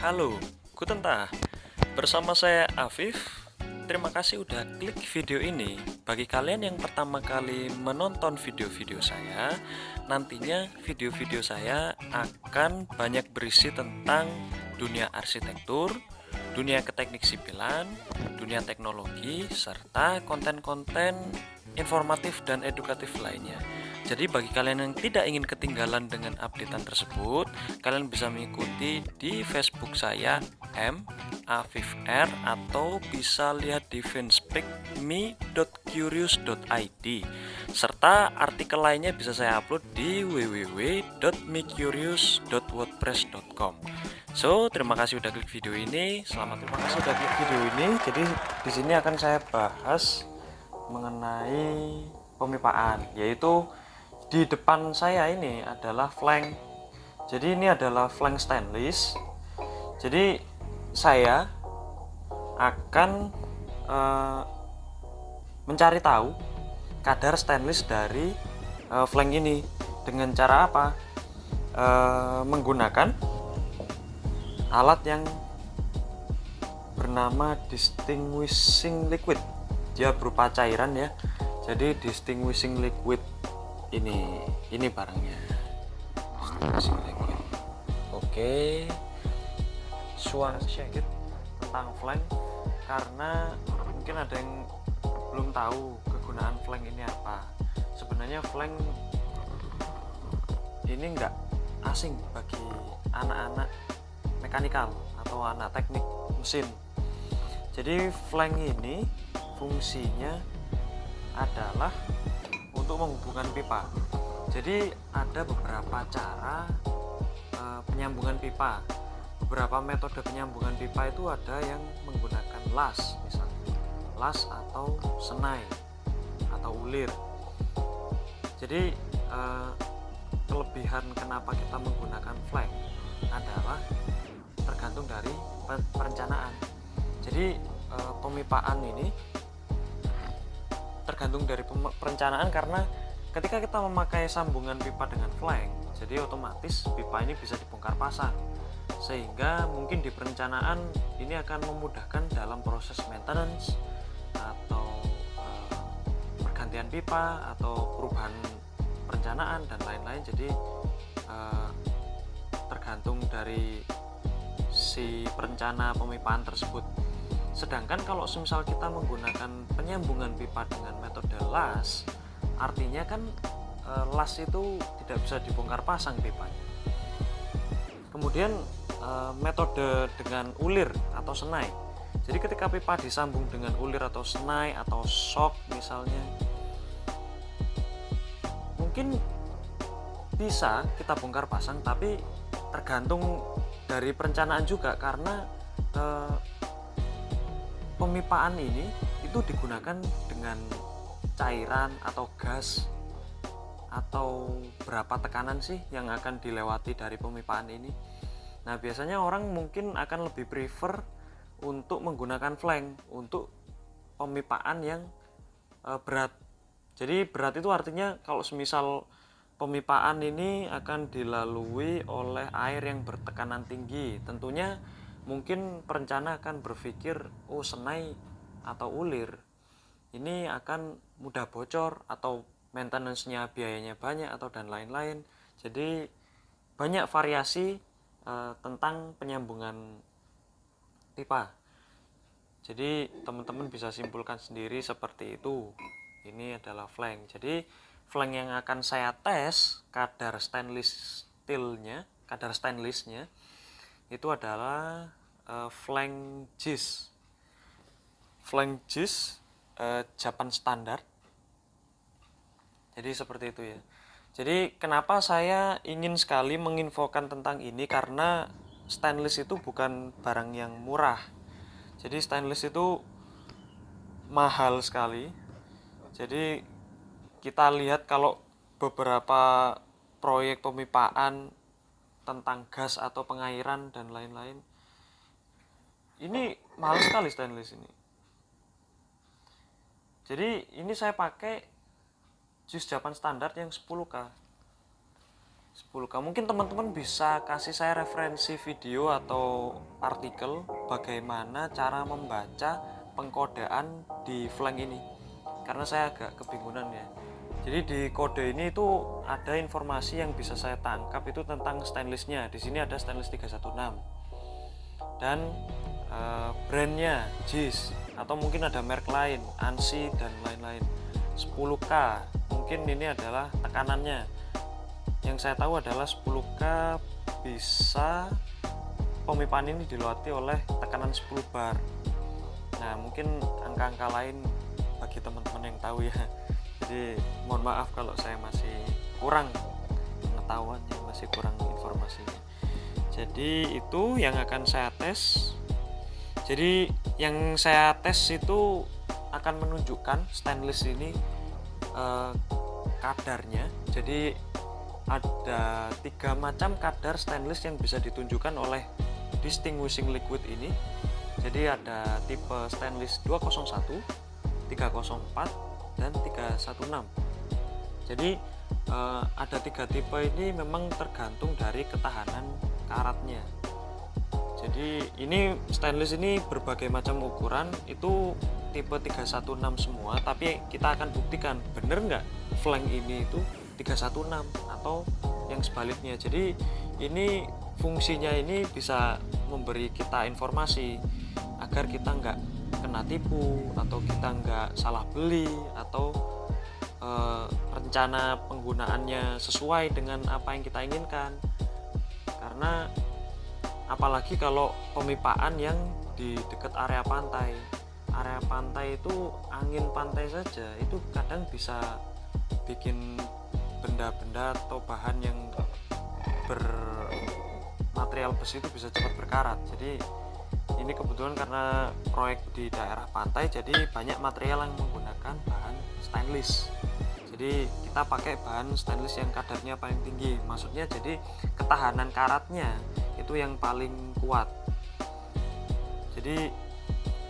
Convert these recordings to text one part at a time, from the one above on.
Halo, Guten Tag. Bersama saya Afif. Terima kasih udah klik video ini. Bagi kalian yang pertama kali menonton video-video saya, nantinya video-video saya akan banyak berisi tentang dunia arsitektur, dunia keteknik sipilan, dunia teknologi, serta konten-konten informatif dan edukatif lainnya. Jadi bagi kalian yang tidak ingin ketinggalan dengan updatean tersebut, kalian bisa mengikuti di Facebook saya @afifr atau bisa lihat di fanspage me.curious.id, serta artikel lainnya bisa saya upload di www.mecurious.wordpress.com. So, terima kasih udah klik video ini. Terima kasih udah klik video ini. Jadi di sini akan saya bahas mengenai pemipaan, yaitu di depan saya ini adalah flank. Jadi ini adalah flank stainless. Jadi saya akan mencari tahu kadar stainless dari flank ini dengan cara apa? Menggunakan alat yang bernama distinguishing liquid. Dia berupa cairan ya. Jadi distinguishing liquid ini barangnya. Distinguishing liquid. Oke. Suara sedikit tentang flank karena mungkin ada yang belum tahu kegunaan flank ini apa. Sebenarnya flank ini enggak asing bagi anak-anak mekanikal atau anak teknik mesin. Jadi flank ini fungsinya adalah untuk menghubungkan pipa. Jadi ada beberapa cara penyambungan pipa. Beberapa metode penyambungan pipa itu ada yang menggunakan las, misalnya las atau senai atau ulir. Jadi kelebihan kenapa kita menggunakan flank adalah tergantung dari perencanaan. Jadi pemipaan ini tergantung dari perencanaan, karena ketika kita memakai sambungan pipa dengan flank, jadi otomatis pipa ini bisa dibongkar pasang, sehingga mungkin di perencanaan ini akan memudahkan dalam proses maintenance atau pergantian pipa atau perubahan perencanaan dan lain-lain. Jadi tergantung dari si perencana pemipaan tersebut. Sedangkan kalau semisal kita menggunakan penyambungan pipa dengan metode las, artinya kan las itu tidak bisa dibongkar pasang pipanya. Kemudian metode dengan ulir atau senai. Jadi ketika pipa disambung dengan ulir atau senai atau shock misalnya, mungkin bisa kita bongkar pasang, tapi tergantung dari perencanaan juga, karena pemipaan ini itu digunakan dengan cairan atau gas, atau berapa tekanan sih yang akan dilewati dari pemipaan ini. Nah, biasanya orang mungkin akan lebih prefer untuk menggunakan flank untuk pemipaan yang berat. Jadi berat itu artinya kalau semisal pemipaan ini akan dilalui oleh air yang bertekanan tinggi, tentunya mungkin perencana akan berpikir, oh senai atau ulir ini akan mudah bocor atau maintenance-nya biayanya banyak atau dan lain-lain. Jadi banyak variasi tentang penyambungan pipa. Jadi teman-teman bisa simpulkan sendiri seperti itu. Ini adalah flank. Jadi flank yang akan saya tes kadar stainlessnya itu adalah flank JIS. Flank JIS Japan standar. Jadi seperti itu ya. Jadi kenapa saya ingin sekali menginfokan tentang ini, karena stainless itu bukan barang yang murah. Jadi stainless itu mahal sekali. Jadi kita lihat kalau beberapa proyek pemipaan tentang gas atau pengairan dan lain-lain, ini mahal sekali stainless ini. Jadi ini saya pakai JIS Japan standar yang 10K 10K. Mungkin teman-teman bisa kasih saya referensi video atau artikel bagaimana cara membaca pengkodean di flank ini, karena saya agak kebingungan ya. Jadi di kode ini itu ada informasi yang bisa saya tangkap itu tentang stainlessnya. Di sini ada stainless 316 dan brandnya JIS, atau mungkin ada merek lain, ANSI dan lain-lain. 10K mungkin ini adalah tekanannya. Yang saya tahu adalah 10K bisa pemipaan ini dilewati oleh tekanan 10 bar. Nah, mungkin angka-angka lain bagi teman-teman yang tahu ya. Jadi mohon maaf kalau saya masih kurang pengetahuannya, masih kurang informasinya. Jadi itu yang akan saya tes. Jadi yang saya tes itu akan menunjukkan stainless ini kadarnya. Jadi ada 3 macam kadar stainless yang bisa ditunjukkan oleh distinguishing liquid ini. Jadi ada tipe stainless 201, 304 dan 316. Jadi ada 3 tipe ini memang tergantung dari ketahanan karatnya. Jadi ini stainless ini berbagai macam ukuran, itu tipe 316 semua, tapi kita akan buktikan bener nggak flank ini itu 316 atau yang sebaliknya. Jadi ini fungsinya ini bisa memberi kita informasi agar kita nggak kena tipu, atau kita nggak salah beli, atau rencana penggunaannya sesuai dengan apa yang kita inginkan. Karena apalagi kalau pemipaan yang di dekat area pantai itu angin pantai saja itu kadang bisa bikin benda-benda atau bahan yang bermaterial besi itu bisa cepat berkarat. Jadi ini kebetulan karena proyek di daerah pantai, jadi banyak material yang menggunakan bahan stainless. Jadi kita pakai bahan stainless yang kadarnya paling tinggi, maksudnya jadi ketahanan karatnya itu yang paling kuat. Jadi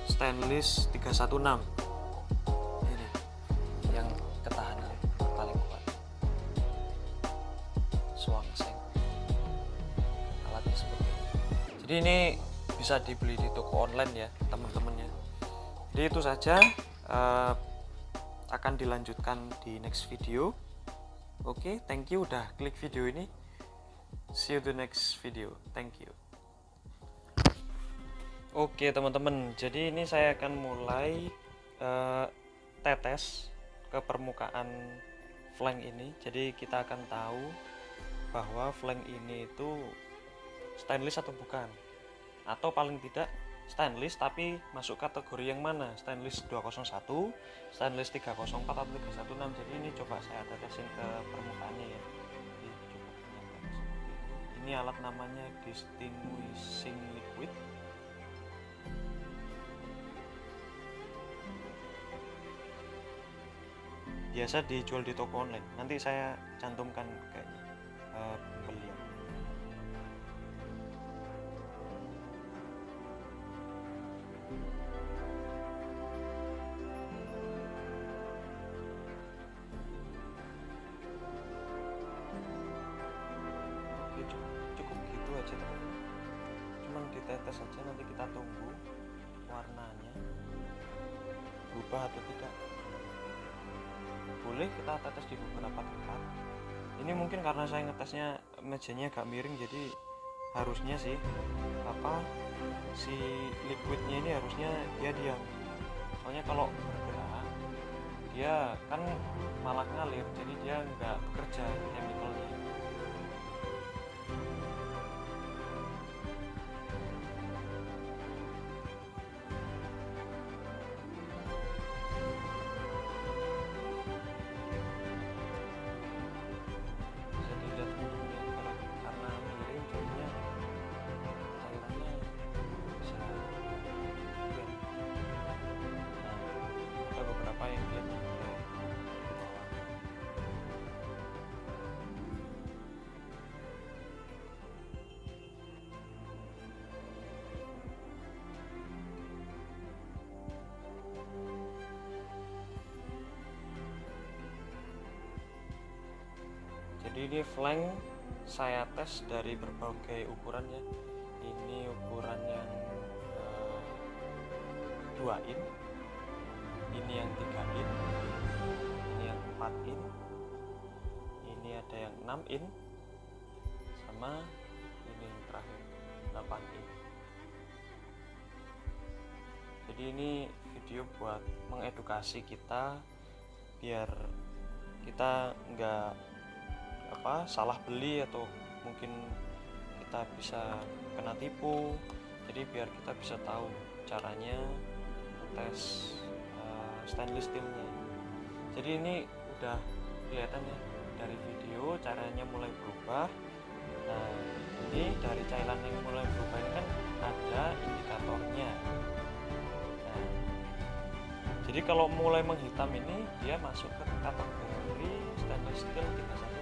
stainless 316 ini yang ketahanan paling kuat. Swangseng alatnya seperti ini. Jadi ini bisa dibeli di toko online ya teman-temannya. Jadi itu saja, akan dilanjutkan di next video. Oke, thank you udah klik video ini. See you the next video. Thank you. Oke teman-teman, jadi ini saya akan mulai tetes ke permukaan flank ini. Jadi kita akan tahu bahwa flank ini itu stainless atau bukan, atau paling tidak stainless tapi masuk kategori yang mana, stainless 201, stainless 304 atau 316. Jadi ini coba saya tetesin ke permukaannya ya. Ini alat namanya distinguishing liquid. Biasa dijual di toko online. Nanti saya cantumkan kayaknya pembelian. Cukup gitu aja teman-teman, cuman ditetes saja, nanti kita tunggu warnanya berubah atau tidak. Boleh kita tetes di beberapa tempat. Ini mungkin karena saya ngetesnya mejanya agak miring, jadi harusnya sih si liquidnya ini harusnya dia diam. Soalnya kalau bergerak dia kan malah ngalir, jadi dia nggak bekerja chemicalnya. Jadi ini flank saya tes dari berbagai ukuran ya. Ini ukuran yang 2 in, ini yang 3 in, ini yang 4 in, ini ada yang 6 in, sama ini yang terakhir 8 in. Jadi ini video buat mengedukasi kita biar kita nggak salah beli atau mungkin kita bisa kena tipu. Jadi biar kita bisa tahu caranya tes stainless steelnya. Jadi ini udah kelihatan ya dari video caranya mulai berubah. Nah ini dari cairan yang mulai berubah ini kan ada indikatornya. Nah jadi kalau mulai menghitam ini dia masuk ke kategori stainless steel 316.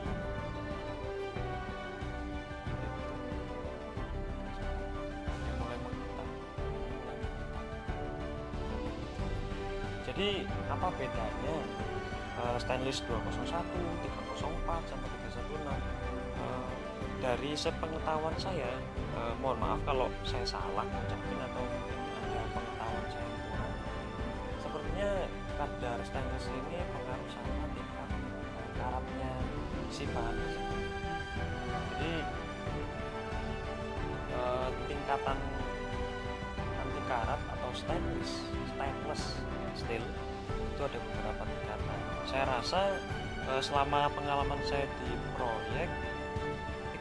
Jadi apa bedanya stainless 201, 304 sama 316? Dari sepengetahuan saya, mohon maaf kalau saya salah ucapin atau mungkin ada pengetahuan saya yang kurang. Sepertinya kadar stainless ini pengaruh sama tingkat karatnya si bahan. Jadi tingkatan anti karat atau stainless steel itu ada beberapa tingkatan. Saya rasa selama pengalaman saya di proyek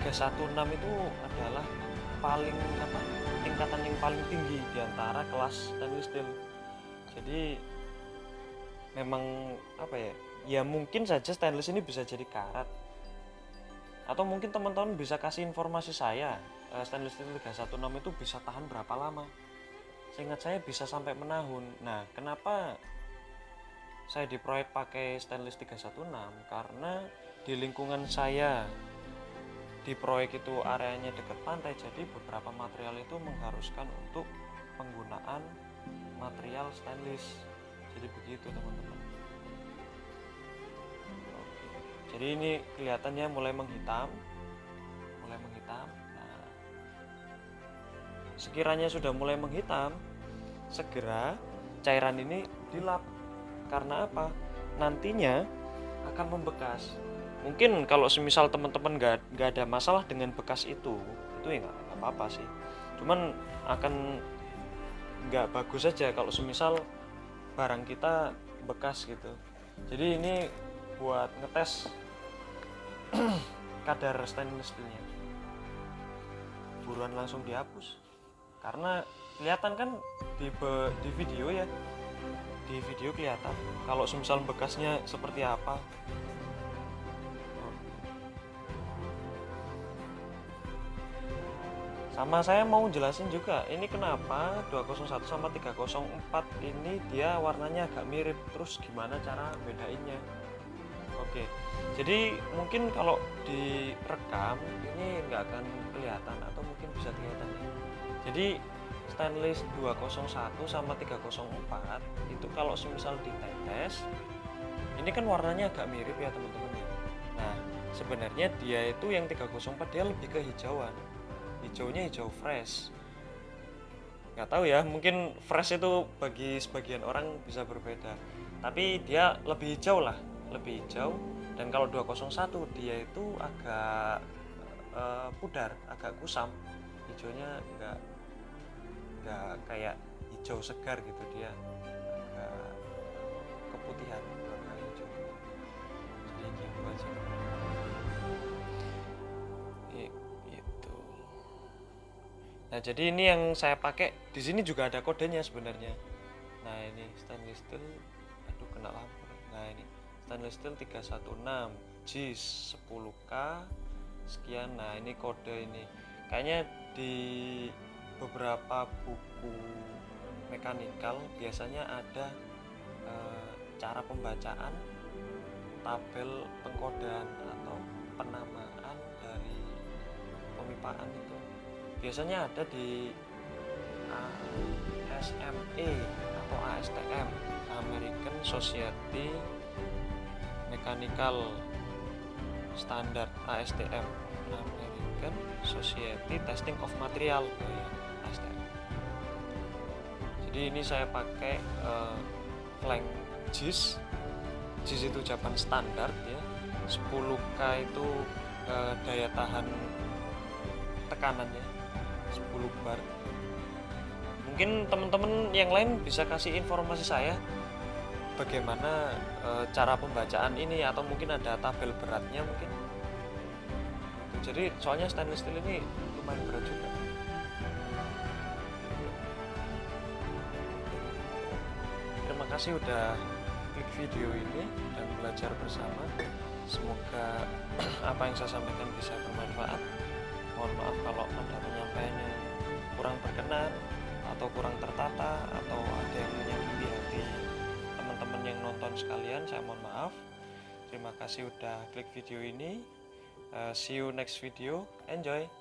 316 itu adalah tingkatan yang paling tinggi di antara kelas stainless steel. Jadi memang ya mungkin saja stainless ini bisa jadi karat. Atau mungkin teman-teman bisa kasih informasi saya, stainless steel 316 itu bisa tahan berapa lama? Seingat saya bisa sampai menahun. Nah, kenapa saya di proyek pakai stainless 316? Karena di lingkungan saya di proyek itu areanya dekat pantai, jadi beberapa material itu mengharuskan untuk penggunaan material stainless. Jadi begitu teman-teman. Oke. Jadi ini kelihatannya mulai menghitam. Nah, sekiranya sudah mulai menghitam, segera cairan ini dilap. Karena apa? Nantinya akan membekas. Mungkin kalau semisal teman-teman nggak ada masalah dengan bekas itu ya nggak apa-apa sih. Cuman akan nggak bagus saja kalau semisal barang kita bekas gitu. Jadi ini buat ngetes kadar stainless steelnya. Buruan langsung dihapus. Karena kelihatan kan di video ya. Di video kelihatan kalau semisal bekasnya seperti apa. Sama saya mau jelasin juga, ini kenapa 201 sama 304 ini dia warnanya agak mirip, terus gimana cara bedainnya. Oke, jadi mungkin kalau direkam ini nggak akan kelihatan atau mungkin bisa kelihatan ya. Jadi stainless 201 sama 304 itu kalau semisal ditetes ini kan warnanya agak mirip ya teman-teman ya. Nah sebenarnya dia itu yang 304 dia lebih ke hijauan. Hijaunya hijau fresh. Nggak tahu ya, mungkin fresh itu bagi sebagian orang bisa berbeda. Tapi dia lebih hijau lah, lebih hijau. Dan kalau 201 dia itu agak pudar, agak kusam. Hijaunya nggak kayak hijau segar gitu, dia agak keputihan warna hijau. Jadi gitu aja. Nah, jadi ini yang saya pakai. Di sini juga ada kodenya sebenarnya. Nah, ini stainless steel. Aduh, kena lampu. Nah, ini stainless steel 316 JIS 10K sekian. Nah, ini kode ini. Kayaknya di beberapa buku mekanikal biasanya ada cara pembacaan tabel pengkodean atau penamaan dari pemipaan itu. Biasanya ada di ASME atau ASTM, American Society Mechanical Standard, ASTM namanya. seperti testing of material ya, STM. Jadi ini saya pakai flank JIS itu ucapan standar ya, 10K itu daya tahan tekanannya 10 bar. Mungkin teman-teman yang lain bisa kasih informasi saya bagaimana cara pembacaan ini, atau mungkin ada tabel beratnya mungkin. Jadi soalnya stainless steel ini lumayan berat juga. Terima kasih udah klik video ini dan belajar bersama. Semoga apa yang saya sampaikan bisa bermanfaat. Mohon maaf kalau ada penyampaiannya kurang berkenan atau kurang tertata, atau ada yang menyakiti hati teman-teman yang nonton sekalian. Saya mohon maaf. Terima kasih udah klik video ini. See you next video. Enjoy.